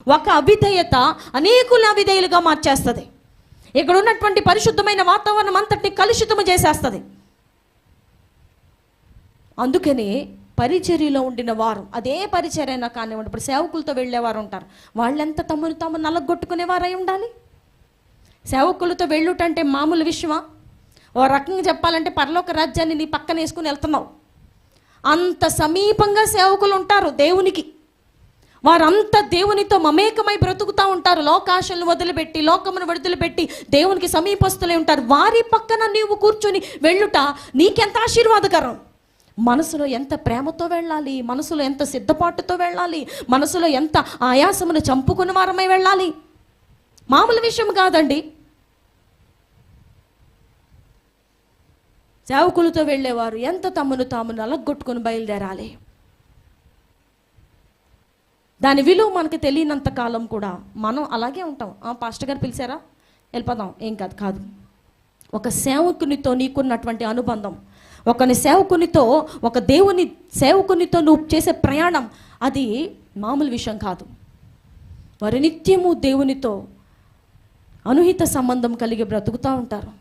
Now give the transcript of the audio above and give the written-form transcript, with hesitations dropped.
ఒక అవిధేయత అనేకుల అవిధేయులుగా మార్చేస్తుంది. ఇక్కడ ఉన్నటువంటి పరిశుద్ధమైన వాతావరణం అంతటిని కలుషితము చేసేస్తుంది. అందుకని పరిచర్యలో ఉండిన వారు, అదే పరిచర్యైనా కానివ్వండి, ఇప్పుడు సేవకులతో వెళ్ళేవారు ఉంటారు, వాళ్ళెంత తమను తాము నలగొట్టుకునేవారై ఉండాలి. సేవకులతో వెళ్ళుటంటే మామూలు విషయమా? ఓ రకంగా చెప్పాలంటే పరలోక రాజ్యాన్ని నీ పక్కన వేసుకుని వెళ్తున్నావు. అంత సమీపంగా సేవకులు ఉంటారు దేవునికి. వారంతా దేవునితో మమేకమై బ్రతుకుతూ ఉంటారు. లోకాశలను వదిలిపెట్టి, లోకమును వదిలిపెట్టి దేవునికి సమీపస్తులై ఉంటారు. వారి పక్కన నీవు కూర్చొని వెళ్ళుట నీకెంత ఆశీర్వాదకరం. మనసులో ఎంత ప్రేమతో వెళ్ళాలి, మనసులో ఎంత సిద్ధపాటుతో వెళ్ళాలి, మనసులో ఎంత ఆయాసమును చంపుకుని వారమై వెళ్ళాలి. మామూలు విషయం కాదండి. సేవకులతో వెళ్ళేవారు ఎంత తమను తాము నలగొట్టుకుని బయలుదేరాలి. దాని విలువ మనకు తెలియనంత కాలం కూడా మనం అలాగే ఉంటాం. పాస్టర్ గారు పిలిచారా, వెళ్ళిపోదాం, ఏం కాదు. ఒక సేవకునితో నీకున్నటువంటి అనుబంధం, ఒకని సేవకునితో, ఒక దేవుని సేవకునితో నువ్వు చేసే ప్రయాణం, అది మామూలు విషయం కాదు. వారు నిత్యము దేవునితో అనుహిత సంబంధం కలిగి బ్రతుకుతూ ఉంటారు.